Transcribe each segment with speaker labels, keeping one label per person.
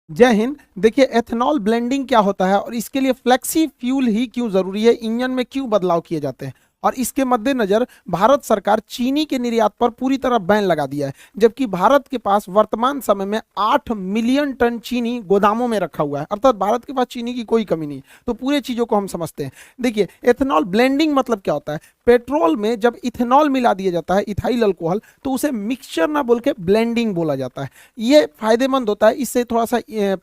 Speaker 1: जय हिंद। देखिए, ethanol blending क्या होता है और इसके लिए फ्लेक्सी फ्यूल ही क्यों जरूरी है, इंजन में क्यों बदलाव किए जाते हैं, और इसके मद्देनजर भारत सरकार चीनी के निर्यात पर पूरी तरह बैन लगा दिया है, जबकि भारत के पास वर्तमान समय में 8 मिलियन टन चीनी गोदामों में रखा हुआ है, अर्थात भारत के पास चीनी की कोई कमी नहीं। तो पूरे चीजों को हम समझते हैं। देखिए, एथेनॉल ब्लेंडिंग मतलब क्या होता है। पेट्रोल में जब इथेनॉल मिला दिया जाता है, इथाइल अल्कोहल, तो उसे मिक्सचर ना बोल के ब्लेंडिंग बोला जाता है। ये फायदेमंद होता है, इससे थोड़ा सा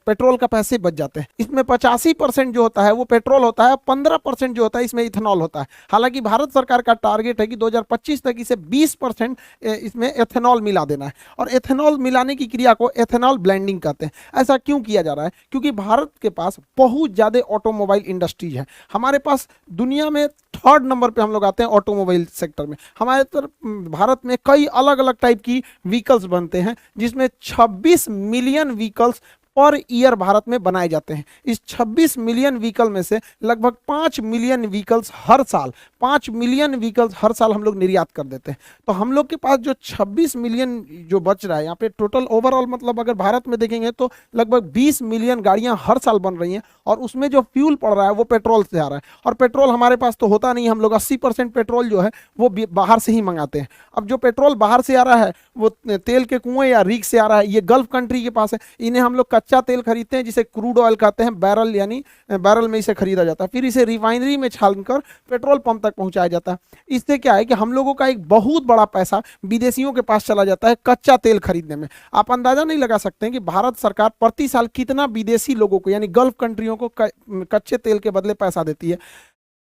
Speaker 1: पेट्रोल का पैसे बच जाते हैं। इसमें 85% जो होता है वो पेट्रोल होता है, 15% जो होता है इसमें इथेनॉल होता है। हालांकि भारत सरकार का टारगेट है कि 2025 तक इसे 20% इसमें एथेनॉल मिला देना है, और एथेनॉल मिलाने की क्रिया को एथेनॉल ब्लेंडिंग कहते हैं। ऐसा क्यों किया जा रहा है? क्योंकि भारत के पास बहुत ज़्यादा ऑटोमोबाइल इंडस्ट्रीज है। हमारे पास दुनिया में 3rd नंबर पे हम लोग आते हैं ऑटोमोबाइल सेक्टर में। हमारे तरफ भारत में कई अलग अलग टाइप की व्हीकल्स बनते हैं, जिसमें 26 million vehicles per year Bharat में बनाए जाते हैं। इस 26 मिलियन व्हीकल में से लगभग 5 मिलियन व्हीकल्स हर साल 5 मिलियन व्हीकल्स हर साल हम लोग निर्यात कर देते हैं। तो हम लोग के पास जो 26 मिलियन जो बच रहा है यहाँ पे टोटल ओवरऑल, मतलब अगर भारत में देखेंगे तो लगभग 20 मिलियन गाड़ियां हर साल बन रही हैं, और उसमें जो फ्यूल पड़ रहा है वो पेट्रोल से आ रहा है। और पेट्रोल हमारे पास तो होता नहीं, हम लोग 80% पेट्रोल जो है वो बाहर से ही मंगाते हैं। अब जो पेट्रोल बाहर से आ रहा है वो तेल के कुएं या रीक से आ रहा है, ये गल्फ कंट्री के पास है। इन्हें हम लोग कच्चा तेल खरीदते हैं जिसे क्रूड ऑयल कहते हैं, बैरल यानी बैरल में इसे खरीदा जाता है, फिर इसे रिफाइनरी में छानकर पेट्रोल पंप तक पहुंचाया जाता है। इससे क्या है कि हम लोगों का एक बहुत बड़ा पैसा विदेशियों के पास चला जाता है कच्चा तेल खरीदने में। आप अंदाजा नहीं लगा सकते हैं कि भारत सरकार प्रति साल कितना विदेशी लोगों को यानी गल्फ कंट्रियों को कच्चे तेल के बदले पैसा देती है।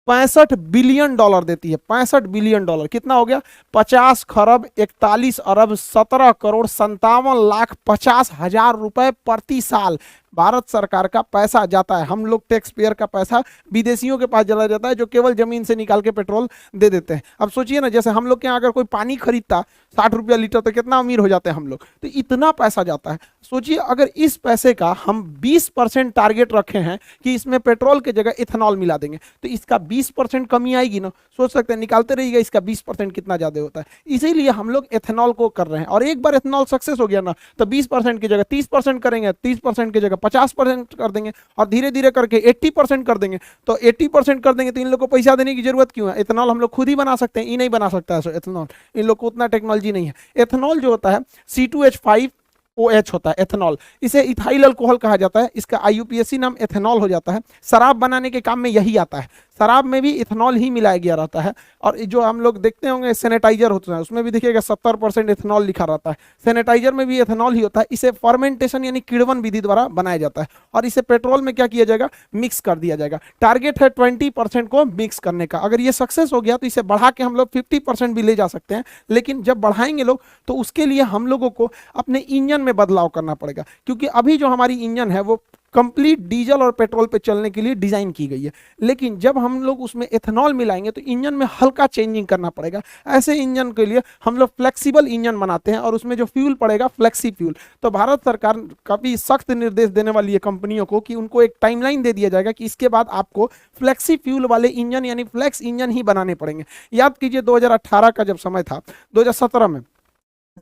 Speaker 1: 65 बिलियन डॉलर देती है। 65 बिलियन डॉलर कितना हो गया? 50 खरब 41 अरब 17 करोड़ 57 लाख 50 हजार रुपए प्रति साल भारत सरकार का पैसा जाता है। हम लोग टैक्स पेयर का पैसा विदेशियों के पास चला जाता है, जो केवल जमीन से निकाल के पेट्रोल दे देते हैं। अब सोचिए ना, जैसे हम लोग के यहाँ अगर कोई पानी खरीदता 60 रुपया लीटर तो कितना अमीर हो जाते हैं हम लोग। तो इतना पैसा जाता है। सोचिए, अगर इस पैसे का हम 20% टारगेट रखे हैं कि इसमें पेट्रोल की जगह इथेनॉल मिला देंगे, तो इसका 20% कमी आएगी ना। सोच सकते हैं, निकालते रहिएगा इसका 20% कितना ज्यादा होता है। इसीलिए हम लोग एथेनॉल को कर रहे हैं, और एक बार एथेनॉल सक्सेस हो गया ना तो 20% की जगह 30% करेंगे, 30% की जगह 50% कर देंगे, और धीरे धीरे करके 80% कर देंगे। तो 80% कर देंगे तो इन लोग को पैसा देने की जरूरत क्यों है? एथेनॉल हम लोग खुद ही बना सकते हैं, ये नहीं बना सकता है एथेनॉल। इन लोग को उतना टेक्नोलॉजी नहीं है। एथेनॉल जो होता है C2H5OH होता है एथेनॉल, इसे इथाइल अल्कोहल कहा जाता है। इसका IUPAC नाम एथेनॉल हो जाता है। शराब बनाने के काम में यही आता है। शराब में भी इथेनॉल ही मिलाया गया रहता है। और जो हम लोग देखते होंगे सैनिटाइजर होता है, उसमें भी देखिएगा 70% इथेनॉल लिखा रहता है। सैनिटाइजर में भी इथेनॉल ही होता है। इसे फर्मेंटेशन यानी किण्वन विधि द्वारा बनाया जाता है, और इसे पेट्रोल में क्या किया जाएगा? मिक्स कर दिया जाएगा। टारगेट है 20% को मिक्स करने का। अगर ये सक्सेस हो गया तो इसे बढ़ा के हम लोग 50% भी ले जा सकते हैं। लेकिन जब बढ़ाएंगे लोग तो उसके लिए हम लोगों को अपने इंजन में बदलाव करना पड़ेगा, क्योंकि अभी जो हमारी इंजन है वो कंप्लीट डीजल और पेट्रोल पे चलने के लिए डिजाइन की गई है। लेकिन जब हम लोग उसमें एथेनॉल मिलाएंगे तो इंजन में हल्का चेंजिंग करना पड़ेगा। ऐसे इंजन के लिए हम लोग फ्लेक्सिबल इंजन बनाते हैं, और उसमें जो फ्यूल पड़ेगा फ्लेक्सी फ्यूल। तो भारत सरकार काफी सख्त निर्देश देने वाली है कंपनियों को कि उनको एक टाइमलाइन दे दिया जाएगा कि इसके बाद आपको फ्लेक्सी फ्यूल वाले इंजन यानी फ्लेक्स इंजन ही बनाने पड़ेंगे। याद कीजिए 2018 का जब समय था, 2017 में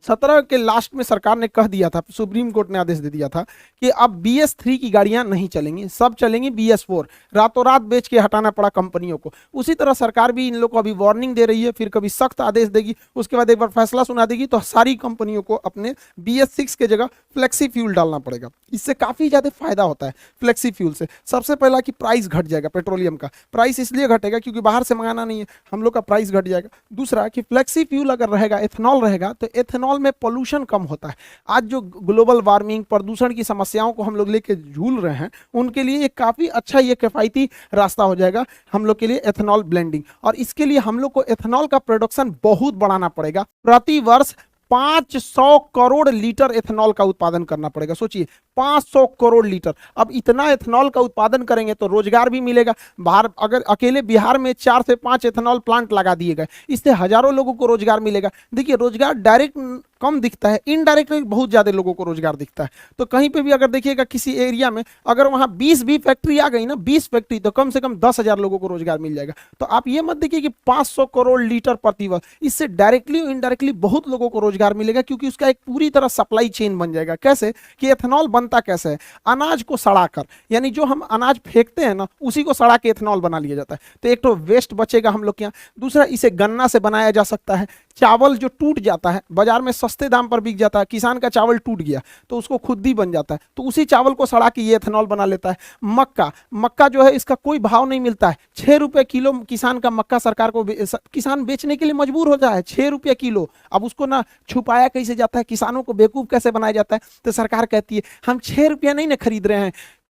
Speaker 1: 17 के लास्ट में सरकार ने कह दिया था, सुप्रीम कोर्ट ने आदेश दे दिया था कि अब BS3 की गाड़ियां नहीं चलेंगी, सब चलेंगी BS4। रातों रात बेच के हटाना पड़ा कंपनियों को। उसी तरह सरकार भी इन लोगों को अभी वार्निंग दे रही है, फिर कभी सख्त आदेश देगी, उसके बाद एक बार फैसला सुना देगी, तो सारी कंपनियों को अपने BS6 के जगह फ्लेक्सी फ्यूल डालना पड़ेगा। इससे काफी ज्यादा फायदा होता है फ्लेक्सी फ्यूल से। सबसे पहला कि प्राइस घट जाएगा, पेट्रोलियम का प्राइस इसलिए घटेगा क्योंकि बाहर से मंगाना नहीं है, हम लोग का प्राइस घट जाएगा। दूसरा कि फ्लेक्सी फ्यूल अगर रहेगा, एथेनॉल रहेगा, तो एथेनॉल में पोल्यूशन कम होता है। आज जो ग्लोबल वार्मिंग प्रदूषण की समस्याओं को हम लोग लेके झूल रहे हैं, उनके लिए एक काफी अच्छा ये किफायती रास्ता हो जाएगा हम लोग के लिए एथेनॉल ब्लेंडिंग। और इसके लिए हम लोग को एथेनॉल का प्रोडक्शन बहुत बढ़ाना पड़ेगा। प्रति वर्ष 500 करोड़ लीटर एथेनॉल का उत्पादन करना पड़ेगा। सोचिए 500 करोड़ लीटर। अब इतना एथेनॉल का उत्पादन करेंगे तो रोजगार भी मिलेगा। बाहर अगर अकेले बिहार में 4 से 5 एथेनॉल प्लांट लगा दिए गए, इससे हजारों लोगों को रोजगार मिलेगा। देखिए, रोजगार डायरेक्ट कम दिखता है, इनडायरेक्टली बहुत ज्यादा लोगों को रोजगार दिखता है। तो कहीं पे भी अगर देखिएगा किसी एरिया में अगर वहां 20 भी फैक्ट्री आ गई ना, 20 फैक्ट्री, तो कम से कम 10,000 लोगों को रोजगार मिल जाएगा। तो आप ये मत देखिए कि 500 करोड़ लीटर प्रति वर्ष, इससे डायरेक्टली और इनडायरेक्टली बहुत लोगों को रोजगार मिलेगा, क्योंकि उसका एक पूरी तरह सप्लाई चेन बन जाएगा। कैसे कि एथेनॉल बनता कैसे है, अनाज को सड़ा कर, यानी जो हम अनाज फेंकते हैं ना उसी को सड़ा के एथेनॉल बना लिया जाता है। तो एक तो वेस्ट बचेगा हम लोग के यहाँ, दूसरा इसे गन्ना से बनाया जा सकता है। चावल जो टूट जाता है बाजार में सस्ते दाम पर बिक जाता है, किसान का चावल टूट गया तो उसको खुद ही बन जाता है, तो उसी चावल को सड़ा के ये एथेनॉल बना लेता है। मक्का, मक्का जो है इसका कोई भाव नहीं मिलता है, 6 रुपये किलो किसान का मक्का सरकार को किसान बेचने के लिए मजबूर होता है, 6 रुपये किलो। अब उसको ना छुपाया कैसे जाता है, किसानों को बेवकूफ कैसे बनाया जाता है, तो सरकार कहती है हम 6 रुपया नहीं ना खरीद रहे हैं,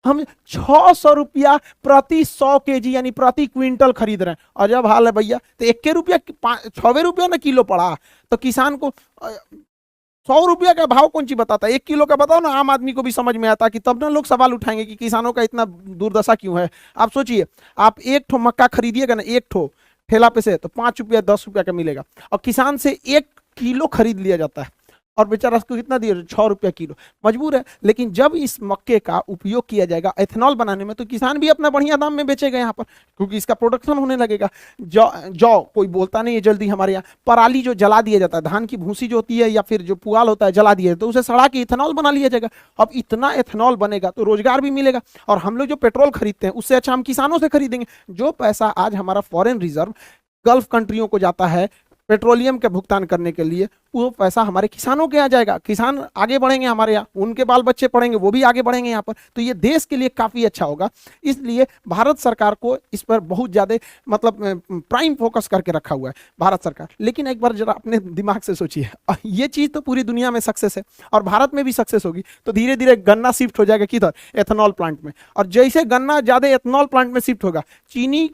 Speaker 1: हम 600 रुपया प्रति 100 kg यानी प्रति क्विंटल खरीद रहे हैं। अजब हाल है भैया, तो 1 रुपया 6 रुपया ना किलो पड़ा, तो किसान को 100 रुपया का भाव कौन सी बताता है, 1 किलो का बताओ ना, आम आदमी को भी समझ में आता कि तब ना लोग सवाल उठाएंगे कि किसानों का इतना दुर्दशा क्यों है। आप सोचिए, आप एक ठो मक्का खरीदिएगा ना, एक ठो ठेला पे से, तो 5 रुपया 10 रुपया का मिलेगा, और किसान से 1 किलो खरीद लिया जाता है, और बेचारा उसको कितना दिया, 6 रुपया किलो, मजबूर है। लेकिन जब इस मक्के का उपयोग किया जाएगा एथेनॉल बनाने में, तो किसान भी अपना बढ़िया दाम में बेचेगा यहाँ पर, क्योंकि इसका प्रोडक्शन होने लगेगा। जौ कोई बोलता नहीं है जल्दी हमारे यहाँ, पराली जो जला दिया जाता है, धान की भूसी जो होती है या फिर जो पुआल होता है जला दिया, तो उसे सड़ा के इथेनॉल बना लिया जाएगा। अब इतना एथेनॉल बनेगा तो रोजगार भी मिलेगा, और हम लोग जो पेट्रोल खरीदते हैं उससे अच्छा हम किसानों से खरीदेंगे। जो पैसा आज हमारा फॉरेन रिजर्व गल्फ कंट्रियों को जाता है पेट्रोलियम के भुगतान करने के लिए, वो पैसा हमारे किसानों के यहाँ जाएगा, किसान आगे बढ़ेंगे, हमारे यहाँ उनके बाल बच्चे पढ़ेंगे, वो भी आगे बढ़ेंगे यहाँ पर, तो ये देश के लिए काफ़ी अच्छा होगा। इसलिए भारत सरकार को इस पर बहुत ज़्यादा मतलब प्राइम फोकस करके रखा हुआ है भारत सरकार। लेकिन एक बार जरा अपने दिमाग से सोचिए, ये चीज़ तो पूरी दुनिया में सक्सेस है और भारत में भी सक्सेस होगी, तो धीरे धीरे गन्ना शिफ्ट हो जाएगा किधर, एथेनॉल प्लांट में, और जैसे गन्ना ज़्यादा एथेनॉल प्लांट में शिफ्ट होगा, चीनी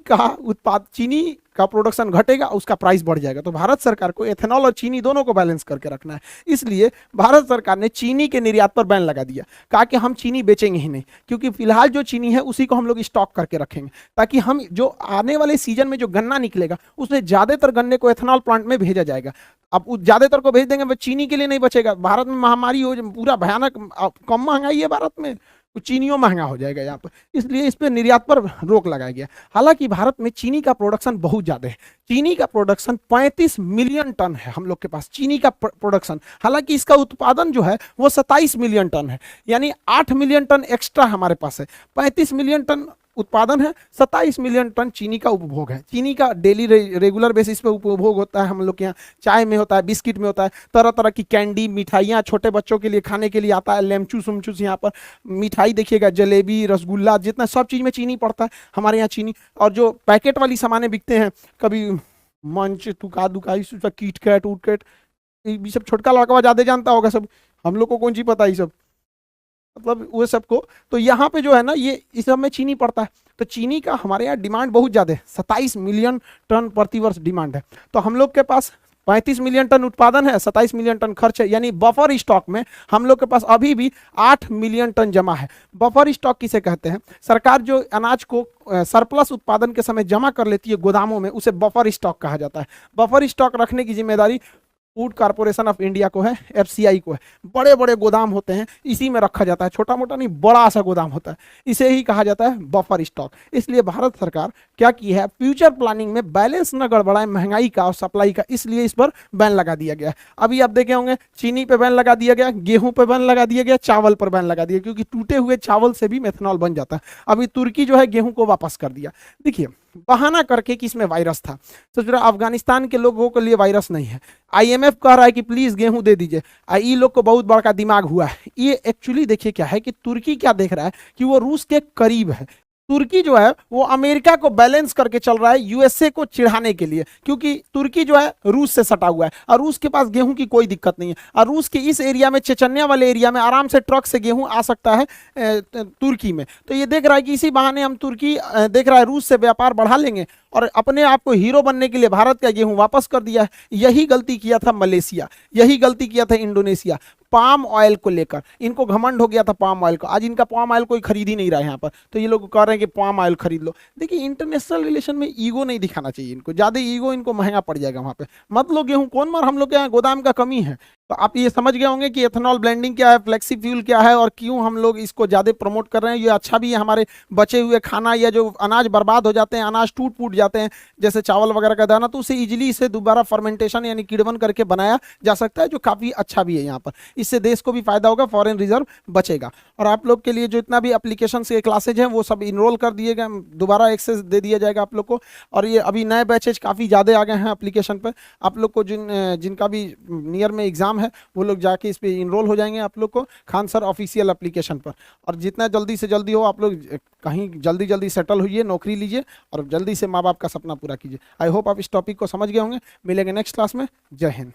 Speaker 1: का प्रोडक्शन घटेगा, उसका प्राइस बढ़ जाएगा। तो भारत सरकार को एथेनॉल और चीनी दोनों को बैलेंस करके रखना है। इसलिए भारत सरकार ने चीनी के निर्यात पर बैन लगा दिया, कहा कि हम चीनी बेचेंगे ही नहीं, क्योंकि फिलहाल जो चीनी है उसी को हम लोग स्टॉक करके रखेंगे, ताकि हम जो आने वाले सीजन में जो गन्ना निकलेगा उसमें ज्यादातर गन्ने को एथेनॉल प्लांट में भेजा जाएगा। अब ज्यादातर को भेज देंगे, वो चीनी के लिए नहीं बचेगा। भारत में महामारी हो, पूरा भयानक कम महंगाई है भारत में, तो चीनियों महंगा हो जाएगा यहाँ पर, इसलिए इस पर निर्यात पर रोक लगाया गया। हालांकि भारत में चीनी का प्रोडक्शन बहुत ज़्यादा है, चीनी का प्रोडक्शन 35 मिलियन टन है हम लोग के पास चीनी का प्रोडक्शन। हालांकि इसका उत्पादन जो है वो 27 मिलियन टन है, यानी 8 मिलियन टन एक्स्ट्रा हमारे पास है। 35 मिलियन टन उत्पादन है, 27 मिलियन टन चीनी का उपभोग है। चीनी का डेली रेगुलर बेसिस पे उपभोग होता है हम लोग के यहाँ, चाय में होता है, बिस्किट में होता है, तरह तरह की कैंडी मिठाइयाँ छोटे बच्चों के लिए खाने के लिए आता है, लेमचूस उमचूस, यहाँ पर मिठाई देखिएगा, जलेबी रसगुल्ला, जितना सब चीज़ में चीनी पड़ता है हमारे यहाँ चीनी। और जो पैकेट वाली सामानें बिकते हैं, कभी मंच तुका दुकाई किटकैट उटकैट, ये सब छोटका लड़का ज़्यादा जानता होगा, सब हम लोग को कौन सी पता है, ये सब मतलब वो सबको। तो यहाँ पे जो है ना, ये इस सब में चीनी पड़ता है, तो चीनी का हमारे यहाँ डिमांड बहुत ज़्यादा है, 27 मिलियन टन प्रतिवर्ष डिमांड है। तो हम लोग के पास 35 मिलियन टन उत्पादन है, 27 मिलियन टन खर्च है, यानी बफर स्टॉक में हम लोग के पास अभी भी 8 मिलियन टन जमा है। बफर स्टॉक किसे कहते हैं? सरकार जो अनाज को सरप्लस उत्पादन के समय जमा कर लेती है गोदामों में, उसे बफर स्टॉक कहा जाता है। बफर स्टॉक रखने की जिम्मेदारी फूड कॉर्पोरेशन ऑफ इंडिया को है, एफसीआई को है। बड़े बड़े गोदाम होते हैं, इसी में रखा जाता है, छोटा मोटा नहीं, बड़ा सा गोदाम होता है, इसे ही कहा जाता है बफर स्टॉक। इसलिए भारत सरकार क्या की है, फ्यूचर प्लानिंग में बैलेंस न गड़बड़ाए महंगाई का और सप्लाई का, इसलिए इस पर बैन लगा दिया गया। अभी आप देखे होंगे चीनी पे बैन लगा दिया गया, गेहूं पे बैन लगा दिया गया, चावल पर बैन लगा दिया, क्योंकि टूटे हुए चावल से भी मेथनॉल बन जाता है। अभी तुर्की जो है गेहूं को वापस कर दिया, देखिए बहाना करके कि इसमें वायरस था। तो जरा अफगानिस्तान के लोगों के लिए वायरस नहीं है, आईएमएफ कह रहा है कि प्लीज गेहूं दे दीजिए, ये लोग को बहुत बड़ा दिमाग हुआ है। ये एक्चुअली देखिए क्या है कि तुर्की क्या देख रहा है कि वो रूस के करीब है। तुर्की जो है वो अमेरिका को बैलेंस करके चल रहा है यूएसए को चिढ़ाने के लिए, क्योंकि तुर्की जो है रूस से सटा हुआ है और रूस के पास गेहूं की कोई दिक्कत नहीं है, और रूस के इस एरिया में, चेचन्या वाले एरिया में आराम से ट्रक से गेहूं आ सकता है तुर्की में। तो ये देख रहा है कि इसी बहाने हम तुर्की देख रहा है रूस से व्यापार बढ़ा लेंगे और अपने आप को हीरो बनने के लिए भारत का गेहूं वापस कर दिया है। यही गलती किया था मलेशिया, यही गलती किया था इंडोनेशिया। पाम ऑयल को लेकर इनको घमंड हो गया था, पाम ऑयल को, आज इनका पाम ऑयल कोई खरीद ही नहीं रहा है यहाँ पर, तो ये लोग कह रहे हैं कि पाम ऑयल खरीद लो। देखिए इंटरनेशनल रिलेशन में ईगो नहीं दिखाना चाहिए इनको, ज़्यादा ईगो इनको महंगा पड़ जाएगा वहाँ पे। मत लो गेहूँ, कौन मार, हम लोग के यहाँ गोदाम का कमी है, तो आप ये समझ गए होंगे कि एथेनॉल ब्लेंडिंग क्या है, फ्लेक्सी फ्यूल क्या है, और क्यों हम लोग इसको ज़्यादा प्रमोट कर रहे हैं। ये अच्छा भी है, हमारे बचे हुए खाना या जो अनाज बर्बाद हो जाते हैं, अनाज टूट फूट जाते हैं, जैसे चावल वगैरह का दाना, तो उसे इजीली इसे दोबारा फर्मेंटेशन यानी किण्वन करके बनाया जा सकता है, जो काफ़ी अच्छा भी है यहाँ पर। इससे देश को भी फायदा होगा, फॉरेन रिजर्व बचेगा। और आप लोग के लिए जो इतना भी एप्लीकेशन के क्लासेज हैं वो सब इनरोल कर दिए गए, दोबारा एक्सेस दे दिया जाएगा आप लोग को। और ये अभी नए बैचेज काफ़ी ज़्यादा आ गए हैं एप्लीकेशन पर। आप लोग को जिनका भी नियर में एग्जाम है वो लोग जाके इस पे इनरोल हो जाएंगे आप लोग को खान सर ऑफिशियल एप्लीकेशन पर। और जितना जल्दी से जल्दी हो आप लोग कहीं जल्दी जल्दी सेटल होइए, नौकरी लीजिए और जल्दी से माँ बाप का सपना पूरा कीजिए। आई होप आप इस टॉपिक को समझ गए होंगे। मिलेंगे नेक्स्ट क्लास में। जय हिंद।